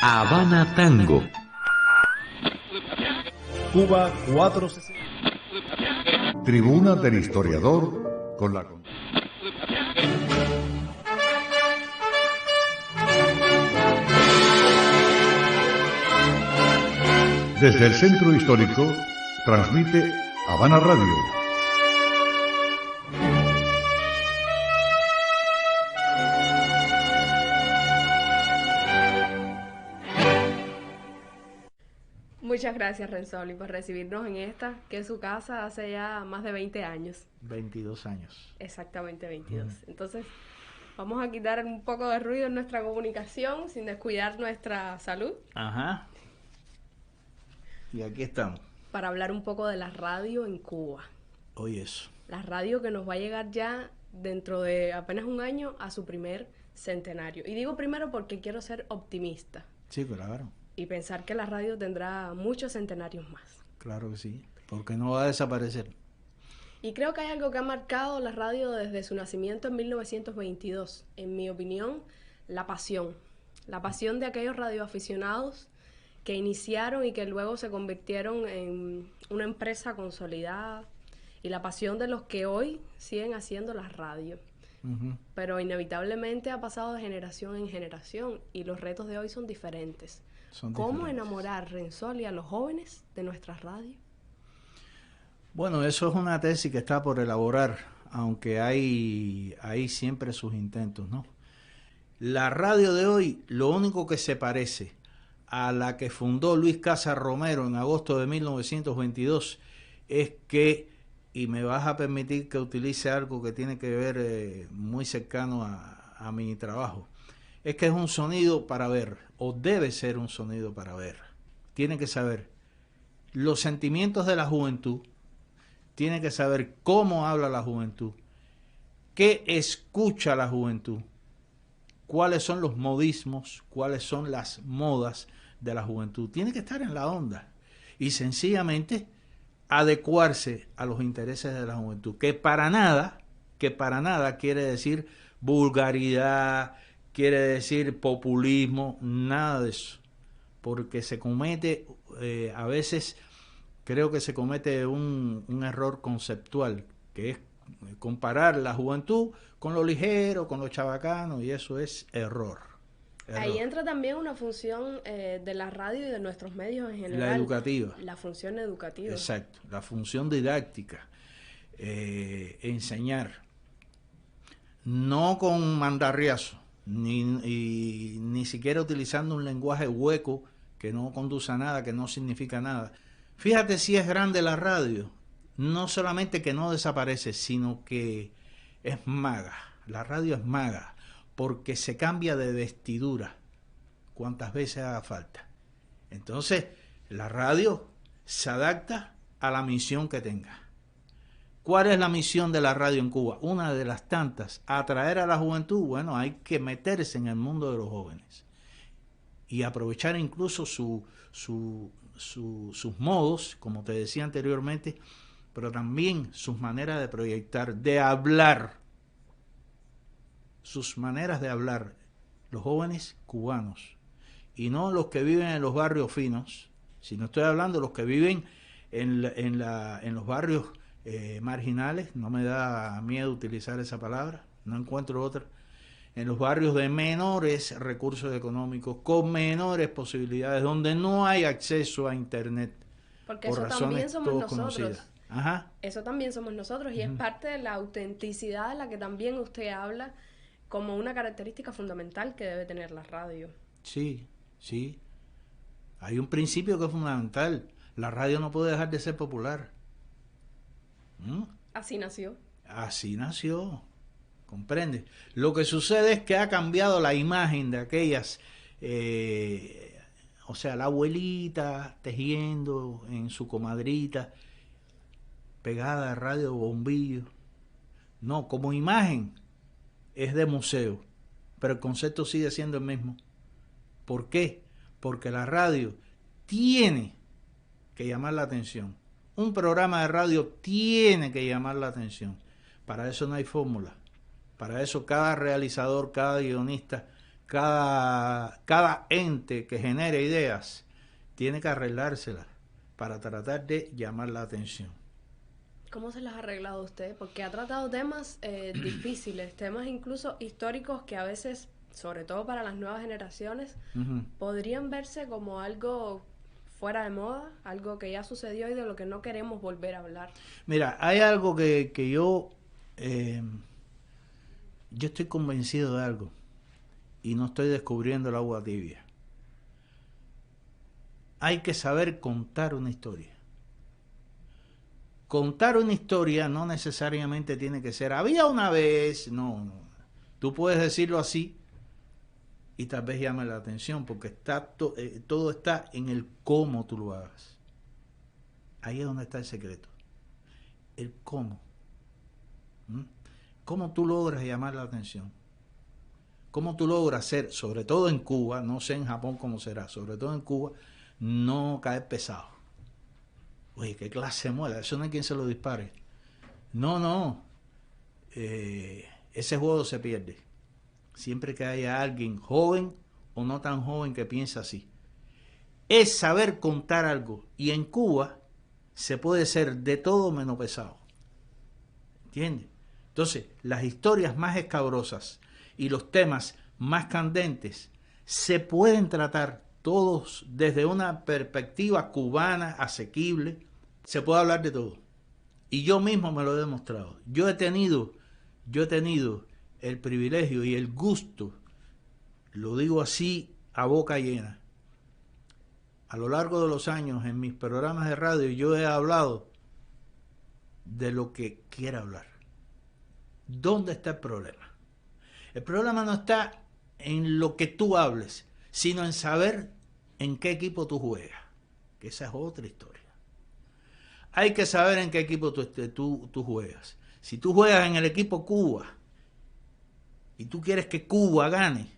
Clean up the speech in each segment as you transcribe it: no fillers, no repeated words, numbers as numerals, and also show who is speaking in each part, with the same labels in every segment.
Speaker 1: Habana Tango.
Speaker 2: Cuba 460.
Speaker 3: Tribuna del Historiador con la... Desde el Centro Histórico, transmite Habana Radio.
Speaker 4: Muchas gracias, Renzoli, por recibirnos en esta, que es su casa hace ya más de 20 años.
Speaker 5: 22 años.
Speaker 4: Exactamente, 22. Entonces, vamos a quitar un poco de ruido en nuestra comunicación sin descuidar nuestra salud.
Speaker 5: Ajá. Y aquí estamos.
Speaker 4: Para hablar un poco de la radio en Cuba.
Speaker 5: Oye, eso.
Speaker 4: La radio que nos va a llegar ya dentro de apenas un año a su primer centenario. Y digo primero porque quiero ser optimista.
Speaker 5: Sí, claro.
Speaker 4: Y pensar que la radio tendrá muchos centenarios más.
Speaker 5: Claro que sí, porque no va a desaparecer.
Speaker 4: Y creo que hay algo que ha marcado la radio desde su nacimiento en 1922. En mi opinión, la pasión. La pasión de aquellos radioaficionados que iniciaron y que luego se convirtieron en una empresa consolidada, y la pasión de los que hoy siguen haciendo la radio. Pero inevitablemente ha pasado de generación en generación y los retos de hoy son diferentes. ¿Cómo enamorar, Renzoli, a los jóvenes de nuestra radio?
Speaker 5: Bueno, eso es una tesis que está por elaborar, aunque hay siempre sus intentos, ¿no? La radio de hoy, lo único que se parece a la que fundó Luis Casas Romero en agosto de 1922 es que, y me vas a permitir que utilice algo que tiene que ver muy cercano a mi trabajo, es que es un sonido para ver, o debe ser un sonido para ver. Tiene que saber los sentimientos de la juventud, tiene que saber cómo habla la juventud, qué escucha la juventud, cuáles son los modismos, cuáles son las modas de la juventud. Tiene que estar en la onda y sencillamente adecuarse a los intereses de la juventud, que para nada quiere decir vulgaridad, quiere decir populismo, nada de eso, porque se comete, a veces creo que se comete un error conceptual, que es comparar la juventud con lo ligero, con lo chabacano, y eso es error.
Speaker 4: Ahí entra también una función de la radio y de nuestros medios en general.
Speaker 5: La educativa.
Speaker 4: La función educativa.
Speaker 5: Exacto, la función didáctica. Enseñar. No con mandarriazo, ni siquiera utilizando un lenguaje hueco que no conduce a nada, que no significa nada. Fíjate si es grande la radio. No solamente que no desaparece, sino que es maga. La radio es maga, porque se cambia de vestidura cuantas veces haga falta. Entonces, la radio se adapta a la misión que tenga. ¿Cuál es la misión de la radio en Cuba? Una de las tantas, atraer a la juventud. Bueno, hay que meterse en el mundo de los jóvenes y aprovechar incluso sus modos, como te decía anteriormente, pero también sus maneras de proyectar, de hablar, sus maneras de hablar, los jóvenes cubanos, y no los que viven en los barrios finos, sino estoy hablando de los que viven en los barrios marginales, no me da miedo utilizar esa palabra, no encuentro otra, en los barrios de menores recursos económicos, con menores posibilidades, donde no hay acceso a internet.
Speaker 4: Porque
Speaker 5: por
Speaker 4: eso
Speaker 5: razones
Speaker 4: también somos
Speaker 5: todos
Speaker 4: nosotros.
Speaker 5: conocidas. Ajá.
Speaker 4: Eso también somos nosotros y es parte de la autenticidad de la que también usted habla como una característica fundamental que debe tener la radio.
Speaker 5: Sí, sí. Hay un principio que es fundamental. La radio no puede dejar de ser popular.
Speaker 4: Así nació.
Speaker 5: Así nació. ¿Comprende? Lo que sucede es que ha cambiado la imagen de aquellas, o sea, la abuelita tejiendo en su comadrita, pegada a radio bombillo. No, como imagen es de museo, pero el concepto sigue siendo el mismo. ¿Por qué? Porque la radio tiene que llamar la atención. Un programa de radio tiene que llamar la atención. Para eso no hay fórmula. Para eso cada realizador, cada guionista cada ente que genere ideas tiene que arreglárselas para tratar de llamar la atención.
Speaker 4: ¿Cómo se las ha arreglado usted? Porque ha tratado temas difíciles, temas incluso históricos que a veces, sobre todo para las nuevas generaciones, podrían verse como algo fuera de moda, algo que ya sucedió y de lo que no queremos volver a hablar.
Speaker 5: Mira, hay algo que yo estoy convencido de algo y no estoy descubriendo el agua tibia. Hay que saber contar una historia. Contar una historia no necesariamente tiene que ser había una vez, no. Tú puedes decirlo así y tal vez llame la atención porque todo está en el cómo tú lo hagas. Ahí es donde está el secreto. El cómo. ¿Cómo tú logras llamar la atención? ¿Cómo tú logras ser, sobre todo en Cuba, no sé en Japón cómo será, sobre todo en Cuba, no caer pesado? Oye, ¿qué clase de muela? Eso no hay quien se lo dispare. No. Ese juego se pierde. Siempre que haya alguien joven o no tan joven que piensa así. Es saber contar algo. Y en Cuba se puede ser de todo menos pesado. ¿Entiendes? Entonces, las historias más escabrosas y los temas más candentes se pueden tratar todos desde una perspectiva cubana, asequible. Se puede hablar de todo. Y yo mismo me lo he demostrado. Yo he tenido el privilegio y el gusto, lo digo así a boca llena. A lo largo de los años en mis programas de radio yo he hablado de lo que quiera hablar. ¿Dónde está el problema? El problema no está en lo que tú hables, sino en saber en qué equipo tú juegas, que esa es otra historia. Hay que saber en qué equipo tú juegas. Si tú juegas en el equipo Cuba y tú quieres que Cuba gane,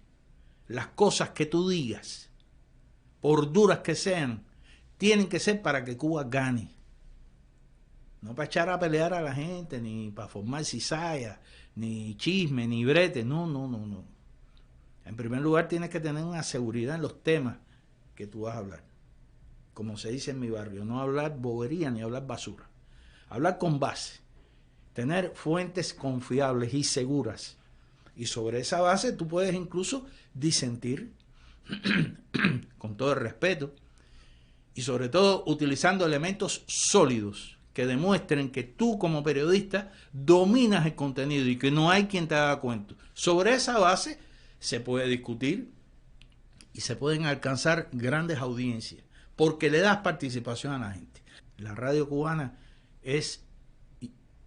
Speaker 5: las cosas que tú digas, por duras que sean, tienen que ser para que Cuba gane. No para echar a pelear a la gente, ni para formar cizalla, ni chisme, ni brete. No. En primer lugar, tienes que tener una seguridad en los temas que tú vas a hablar. Como se dice en mi barrio, no hablar bobería ni hablar basura. Hablar con base. Tener fuentes confiables y seguras. Y sobre esa base tú puedes incluso disentir con todo el respeto y sobre todo utilizando elementos sólidos que demuestren que tú como periodista dominas el contenido y que no hay quien te haga cuento. Sobre esa base se puede discutir y se pueden alcanzar grandes audiencias porque le das participación a la gente. La radio cubana es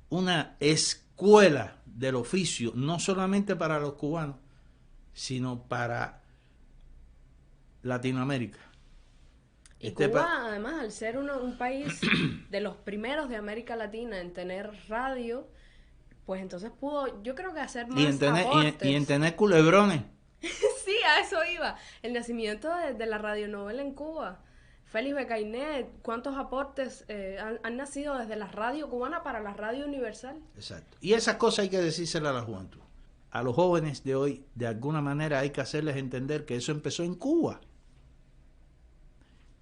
Speaker 5: una escuela del oficio, no solamente para los cubanos, sino para Latinoamérica.
Speaker 4: Y Cuba, además, al ser un país de los primeros de América Latina en tener radio, pues entonces pudo, yo creo que hacer más aportes.
Speaker 5: Y en tener culebrones.
Speaker 4: Sí, a eso iba. El nacimiento de la radionovela en Cuba. Félix Becainet, ¿cuántos aportes han nacido desde la radio cubana para la radio universal?
Speaker 5: Exacto. Y esas cosas hay que decírselas a la juventud. A los jóvenes de hoy, de alguna manera, hay que hacerles entender que eso empezó en Cuba.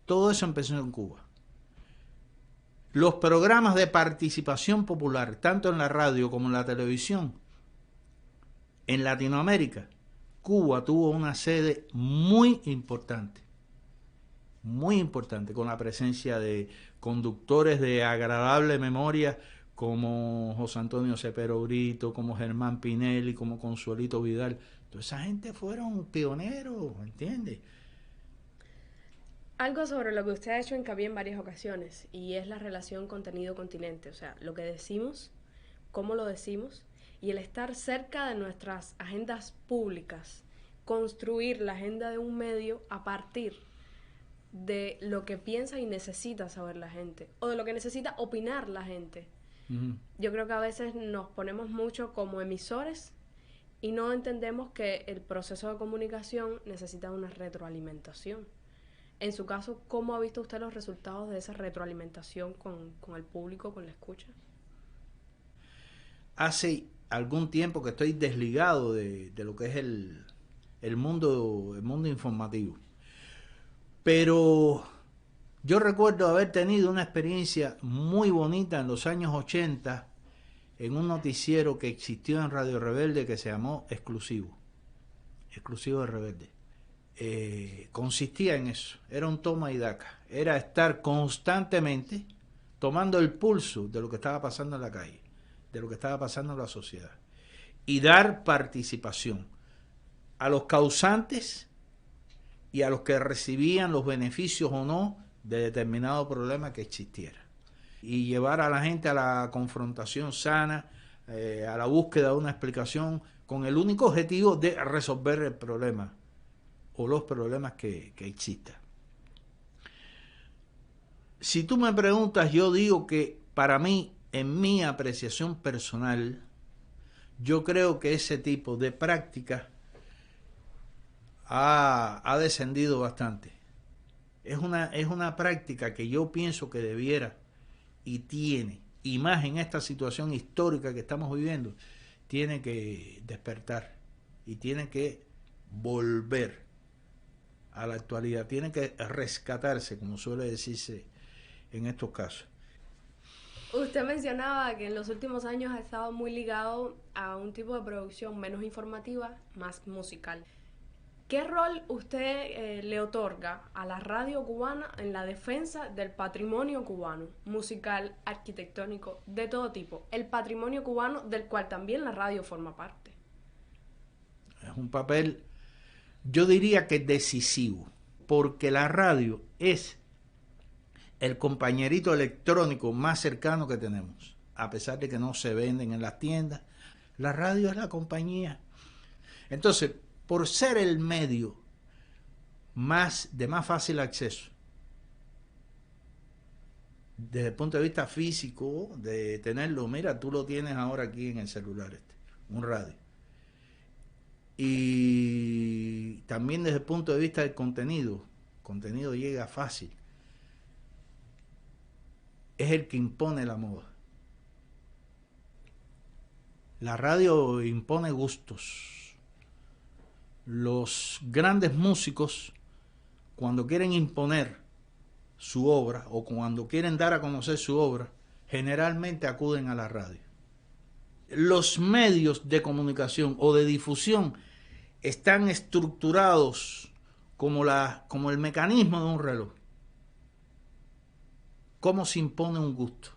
Speaker 5: Todo eso empezó en Cuba. Los programas de participación popular, tanto en la radio como en la televisión, en Latinoamérica, Cuba tuvo una sede muy importante, con la presencia de conductores de agradable memoria como José Antonio Cepero Brito, como Germán Pinelli, como Consuelito Vidal. Toda esa gente fueron pioneros, ¿entiendes?
Speaker 4: Algo sobre lo que usted ha hecho hincapié en varias ocasiones, y es la relación contenido-continente, o sea, lo que decimos, cómo lo decimos, y el estar cerca de nuestras agendas públicas, construir la agenda de un medio a partir de lo que piensa y necesita saber la gente, o de lo que necesita opinar la gente. Yo creo que a veces nos ponemos mucho como emisores y no entendemos que el proceso de comunicación necesita una retroalimentación. En su caso, ¿cómo ha visto usted los resultados de esa retroalimentación con el público, con la escucha?
Speaker 5: Hace algún tiempo que estoy desligado de lo que es el mundo informativo. Pero yo recuerdo haber tenido una experiencia muy bonita en los años 80 en un noticiero que existió en Radio Rebelde que se llamó Exclusivo de Rebelde. Consistía en eso, era un toma y daca, era estar constantemente tomando el pulso de lo que estaba pasando en la calle, de lo que estaba pasando en la sociedad, y dar participación a los causantes y a los que recibían los beneficios o no de determinado problema que existiera, y llevar a la gente a la confrontación sana, a la búsqueda de una explicación con el único objetivo de resolver el problema o los problemas que existan. Si tú me preguntas, yo digo que para mí, en mi apreciación personal, yo creo que ese tipo de práctica ha descendido bastante. Es una práctica que yo pienso que debiera y tiene, y más en esta situación histórica que estamos viviendo, tiene que despertar y tiene que volver a la actualidad, tiene que rescatarse, como suele decirse en estos casos.
Speaker 4: Usted mencionaba que en los últimos años ha estado muy ligado a un tipo de producción menos informativa, más musical. ¿Qué rol usted le otorga a la radio cubana en la defensa del patrimonio cubano, musical, arquitectónico, de todo tipo? El patrimonio cubano del cual también la radio forma parte.
Speaker 5: Es un papel, yo diría que decisivo, porque la radio es el compañerito electrónico más cercano que tenemos, a pesar de que no se venden en las tiendas. La radio es la compañía. Entonces, por ser el medio de más fácil acceso, desde el punto de vista físico, de tenerlo, mira, tú lo tienes ahora aquí en el celular, un radio. Y también desde el punto de vista del contenido, el contenido llega fácil. Es el que impone la moda. La radio impone gustos. Los grandes músicos, cuando quieren imponer su obra o cuando quieren dar a conocer su obra, generalmente acuden a la radio. Los medios de comunicación o de difusión están estructurados como el mecanismo de un reloj. ¿Cómo se impone un gusto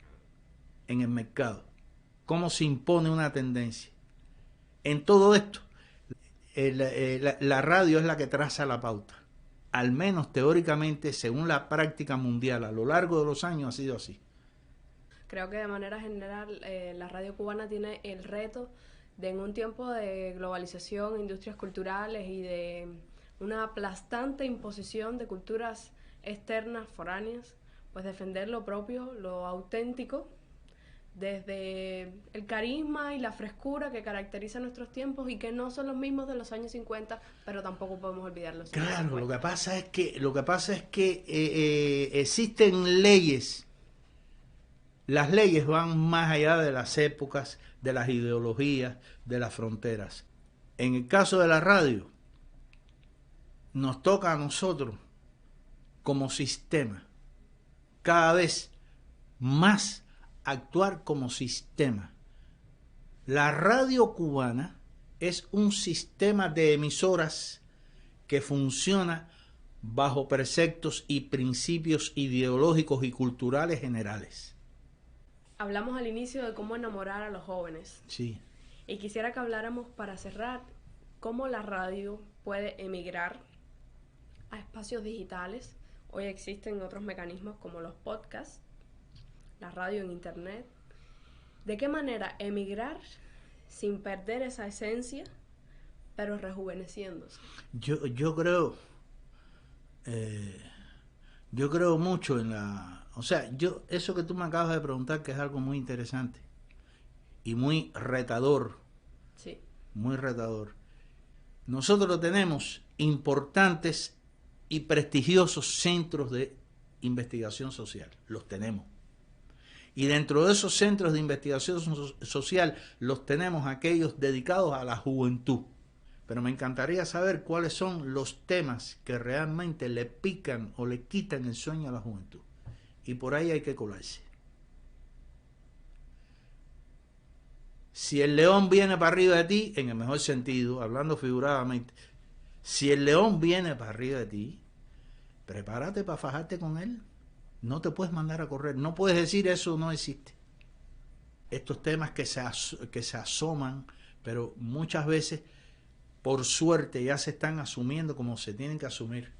Speaker 5: en el mercado? ¿Cómo se impone una tendencia? En todo esto, la radio es la que traza la pauta. Al menos teóricamente, según la práctica mundial, a lo largo de los años ha sido así.
Speaker 4: Creo que de manera general la radio cubana tiene el reto de, en un tiempo de globalización, industrias culturales y de una aplastante imposición de culturas externas, foráneas, pues defender lo propio, lo auténtico, desde el carisma y la frescura que caracteriza nuestros tiempos y que no son los mismos de los años 50, pero tampoco podemos olvidarlos.
Speaker 5: Claro, lo que pasa es que existen leyes. Las leyes van más allá de las épocas, de las ideologías, de las fronteras. En el caso de la radio, nos toca a nosotros como sistema cada vez más actuar como sistema. La radio cubana es un sistema de emisoras que funciona bajo preceptos y principios ideológicos y culturales generales.
Speaker 4: Hablamos al inicio de cómo enamorar a los jóvenes.
Speaker 5: Sí.
Speaker 4: Y quisiera que habláramos, para cerrar, cómo la radio puede emigrar a espacios digitales. Hoy existen otros mecanismos como los podcasts, la radio en internet. ¿De qué manera emigrar sin perder esa esencia, pero rejuveneciéndose? Yo
Speaker 5: creo mucho en la... O sea, eso que tú me acabas de preguntar, que es algo muy interesante y muy retador.
Speaker 4: Sí. Muy
Speaker 5: retador. Nosotros tenemos importantes y prestigiosos centros de investigación social. Los tenemos. Y dentro de esos centros de investigación social los tenemos aquellos dedicados a la juventud. pero me encantaría saber cuáles son los temas que realmente le pican o le quitan el sueño a la juventud. Y por ahí hay que colarse. Si el león viene para arriba de ti, en el mejor sentido, hablando figuradamente, si el león viene para arriba de ti, prepárate para fajarte con él. No te puedes mandar a correr. No puedes decir eso no existe. Estos temas que se asoman, pero muchas veces, por suerte, ya se están asumiendo como se tienen que asumir.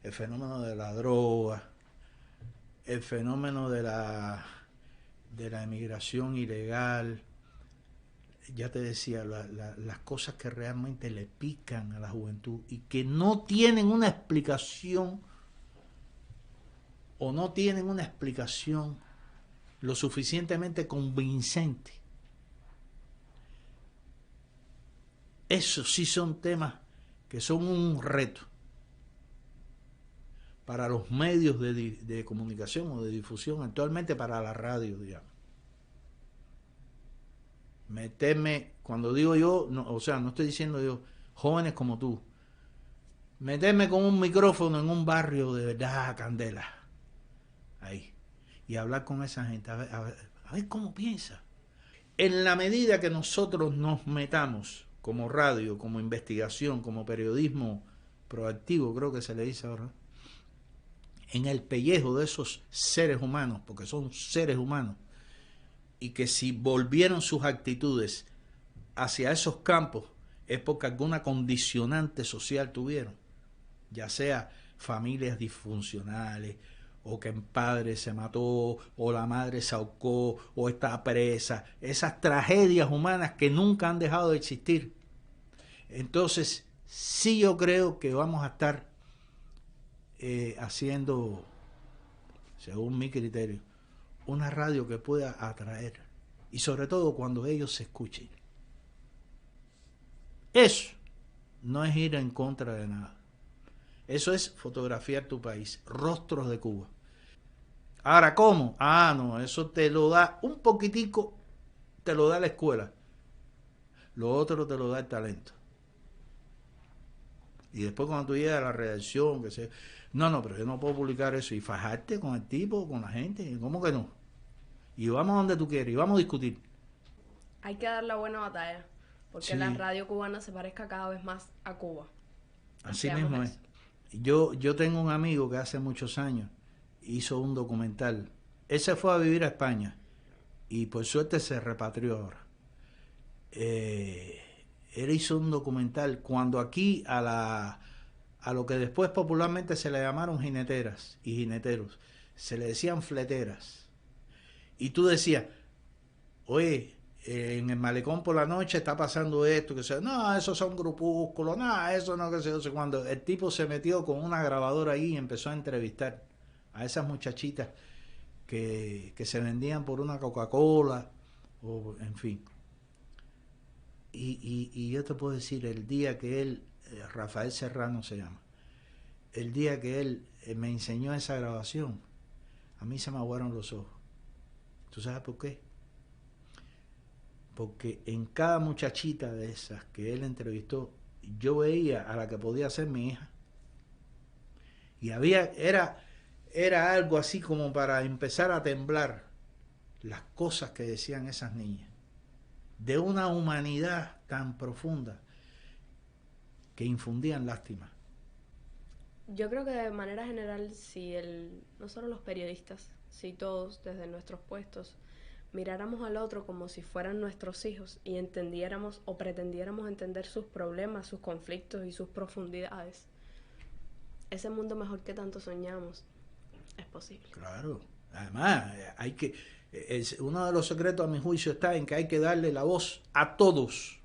Speaker 5: El fenómeno de la droga, el fenómeno de la emigración ilegal. Ya te decía, las cosas que realmente le pican a la juventud y que no tienen una explicación o no tienen una explicación lo suficientemente convincente. Esos sí son temas que son un reto para los medios de comunicación o de difusión, actualmente para la radio, digamos. Meterme, cuando digo yo, no, o sea, no estoy diciendo yo, jóvenes como tú, meterme con un micrófono en un barrio de verdad, candela, ahí, y hablar con esa gente, a ver cómo piensa. En la medida que nosotros nos metamos como radio, como investigación, como periodismo proactivo, creo que se le dice ahora, en el pellejo de esos seres humanos, porque son seres humanos, y que si volvieron sus actitudes hacia esos campos es porque alguna condicionante social tuvieron, ya sea familias disfuncionales, o que el padre se mató, o la madre se ahorcó, o está presa, esas tragedias humanas que nunca han dejado de existir. Entonces, sí, yo creo que vamos a estar haciendo, según mi criterio, una radio que pueda atraer, y sobre todo cuando ellos se escuchen. Eso no es ir en contra de nada. Eso es fotografiar tu país, rostros de Cuba. Ahora, ¿cómo? No, eso te lo da un poquitico, te lo da la escuela. Lo otro te lo da el talento. Y después cuando tú llegas a la redacción, que sea, no, pero yo no puedo publicar eso. Y fajarte con el tipo, con la gente, ¿cómo que no? Y vamos donde tú quieres, y vamos a discutir.
Speaker 4: Hay que dar la buena batalla, porque
Speaker 5: Sí.
Speaker 4: la radio cubana se parezca cada vez más a Cuba.
Speaker 5: Así
Speaker 4: Deseamos
Speaker 5: mismo
Speaker 4: eso.
Speaker 5: es. Yo tengo un amigo que hace muchos años hizo un documental. Él se fue a vivir a España y por suerte se repatrió ahora. Él hizo un documental cuando aquí a lo que después popularmente se le llamaron jineteras y jineteros, se le decían fleteras. Y tú decías, oye, en el malecón por la noche está pasando esto, que sea, no, esos son grupúsculos, no, eso no, que sé yo. Cuando el tipo se metió con una grabadora ahí y empezó a entrevistar a esas muchachitas que se vendían por una Coca-Cola, o en fin. Y yo te puedo decir, el día que él, Rafael Serrano se llama, el día que él me enseñó esa grabación, a mí se me aguaron los ojos. ¿Tú sabes por qué? Porque en cada muchachita de esas que él entrevistó, yo veía a la que podía ser mi hija. Y era algo así como para empezar a temblar las cosas que decían esas niñas. De una humanidad tan profunda que infundían lástima.
Speaker 4: Yo creo que de manera general, si no solo los periodistas, si todos desde nuestros puestos miráramos al otro como si fueran nuestros hijos y entendiéramos o pretendiéramos entender sus problemas, sus conflictos y sus profundidades, ese mundo mejor que tanto soñamos es posible.
Speaker 5: Claro, además uno de los secretos a mi juicio está en que hay que darle la voz a todos.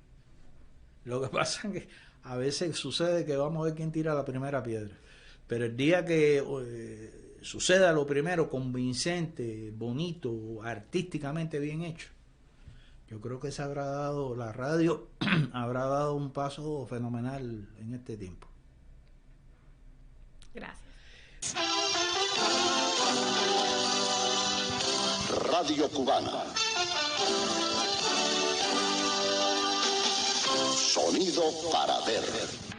Speaker 5: Lo que pasa es que a veces sucede que vamos a ver quién tira la primera piedra, pero el día que suceda lo primero, convincente, bonito, artísticamente bien hecho, yo creo que la radio habrá dado un paso fenomenal en este tiempo.
Speaker 4: Gracias.
Speaker 1: Radio Cubana. sonido para ver.